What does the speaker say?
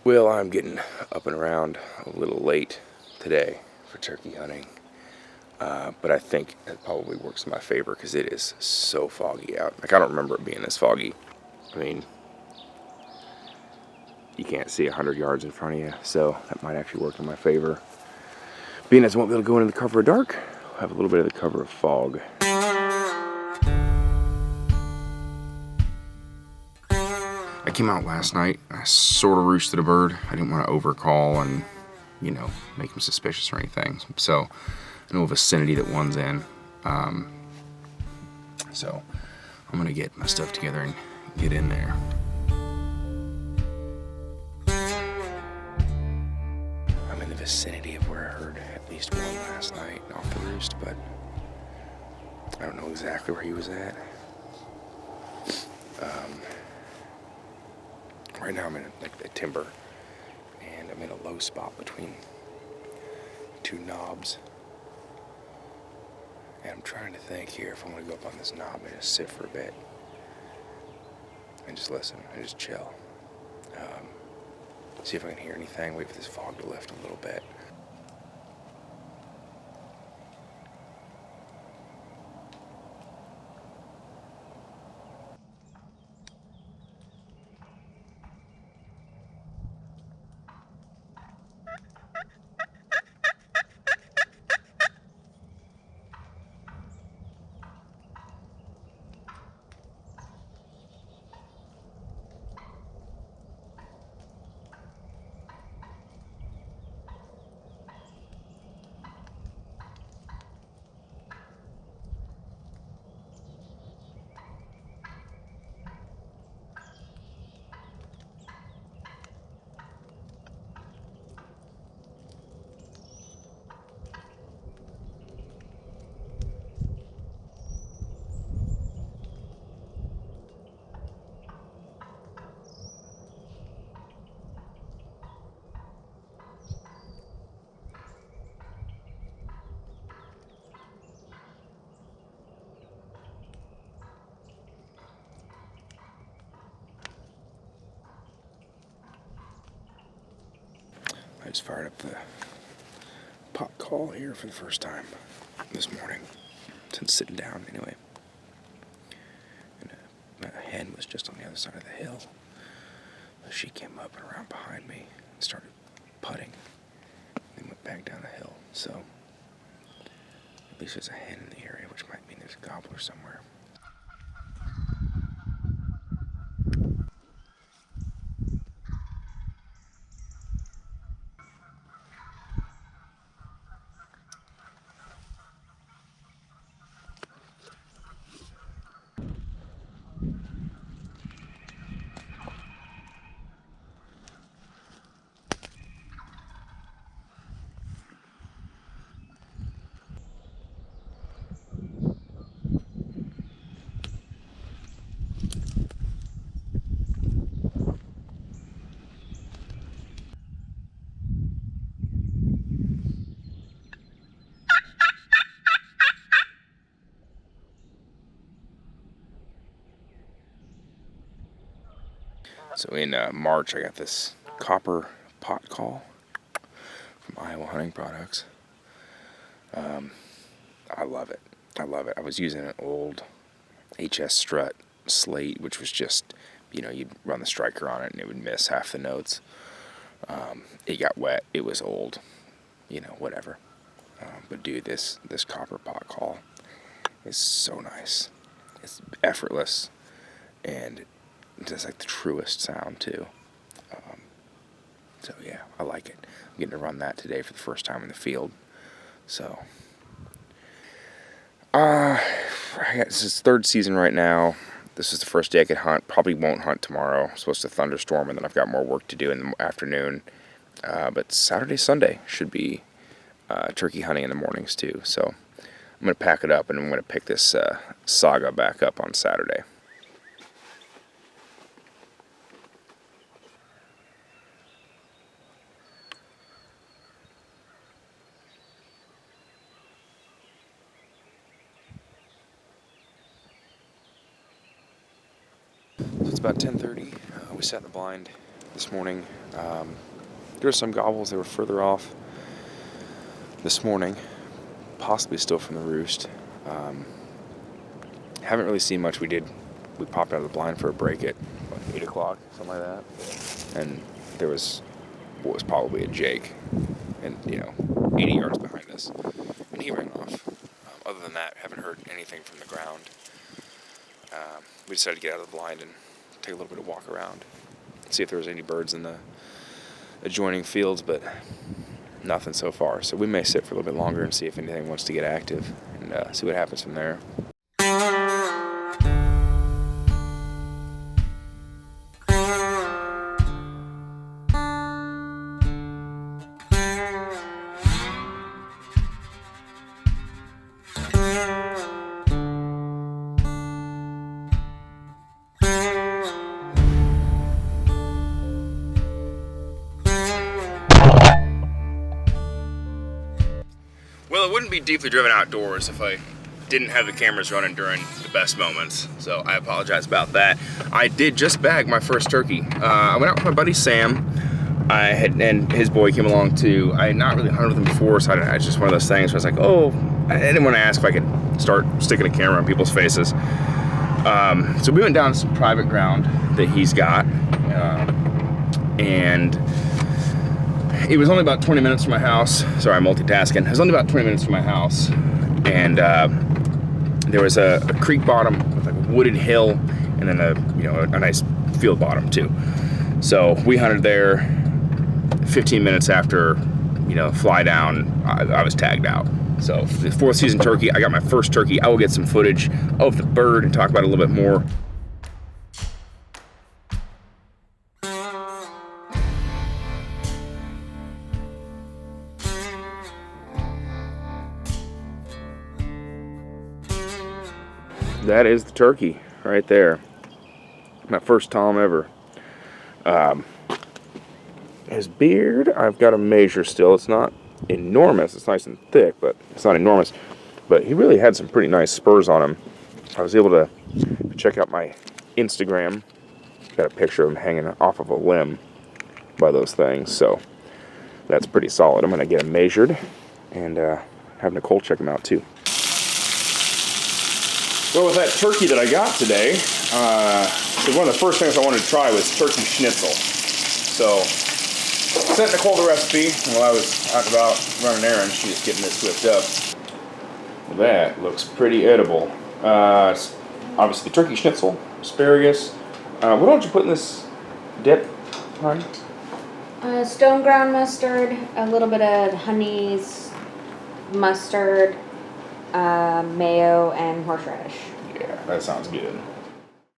Well, I'm getting up and around a little late today for turkey hunting, but I think it probably works in my favor because it is so foggy out. Like, I don't remember it being this foggy. I mean, you can't see 100 yards in front of you, so that might actually work in my favor. Being as I won't be able to go into the cover of dark, I'll have a little bit of the cover of fog. I came out last night. I sort of roosted a bird. I didn't want to overcall and, you know, make him suspicious or anything. So I know a vicinity that one's in. So I'm going to get my stuff together and get in there. I'm in the vicinity of where I heard at least one last night off the roost, but I don't know exactly where he was at. Right now I'm in a timber, and I'm in a low spot between two knobs. And I'm trying to think here if I want to go up on this knob and just sit for a bit and just listen and just chill. See if I can hear anything, wait for this fog to lift a little bit. I just fired up the pot call here for the first time this morning, since sitting down anyway. And a hen was just on the other side of the hill. She came up and around behind me and started putting, and went back down the hill. So at least there's a hen in the area, which might mean there's a gobbler somewhere. So in March, I got this copper pot call from Iowa Hunting Products. I love it. I love it. I was using an old HS Strut slate, which was just, you know, you'd run the striker on it and it would miss half the notes. It got wet. It was old. You know, whatever. But dude, this copper pot call is so nice. It's effortless, and it does like the truest sound too. So yeah, I like it. I'm getting to run that today for the first time in the field. So this is third season right now. This is the first day I could hunt. Probably won't hunt tomorrow. I'm supposed to thunderstorm, and then I've got more work to do in the afternoon. But Saturday, Sunday should be turkey hunting in the mornings too. So I'm going to pack it up, and I'm going to pick this saga back up on Saturday. So it's about 10:30. We sat in the blind this morning. There were some gobbles that were further off this morning, possibly still from the roost. Haven't really seen much. We popped out of the blind for a break at 8 o'clock, something like that. And there was what was probably a jake, and 80 yards behind us. And he ran off. Other than that, haven't heard anything from the ground. We decided to get out of the blind and take a little bit of walk around, see if there was any birds in the adjoining fields, but nothing so far. So we may sit for a little bit longer and see if anything wants to get active and see what happens from there. Well, it wouldn't be deeply driven outdoors if I didn't have the cameras running during the best moments, so I apologize about that. I did just bag my first turkey. I went out with my buddy Sam. And his boy came along too. I had not really hunted with him before, so it's just one of those things where I was like, oh, I didn't want to ask if I could start sticking a camera on people's faces. So we went down to some private ground that he's got, and it was only about 20 minutes from my house. Sorry, I'm multitasking. It was only about 20 minutes from my house, and there was a creek bottom with like a wooded hill, and then a nice field bottom too. So we hunted there. 15 minutes after, fly down, I was tagged out. So for the 4th season turkey, I got my first turkey. I will get some footage of the bird and talk about it a little bit more. That is the turkey right there. My first tom ever. His beard, I've got to measure still. It's not enormous. It's nice and thick, but it's not enormous. But he really had some pretty nice spurs on him. I was able to check out my Instagram. Got a picture of him hanging off of a limb by those things. So that's pretty solid. I'm going to get him measured and have Nicole check him out too. Well, with that turkey that I got today, so one of the first things I wanted to try was turkey schnitzel. So sent Nicole the recipe, and while I was out and about running errands, she was getting this whipped up. Well, that looks pretty edible. It's obviously the turkey schnitzel, asparagus. What don't you put in this dip, honey? Stone ground mustard, a little bit of honey, mustard, mayo, and horseradish. Yeah, that sounds good.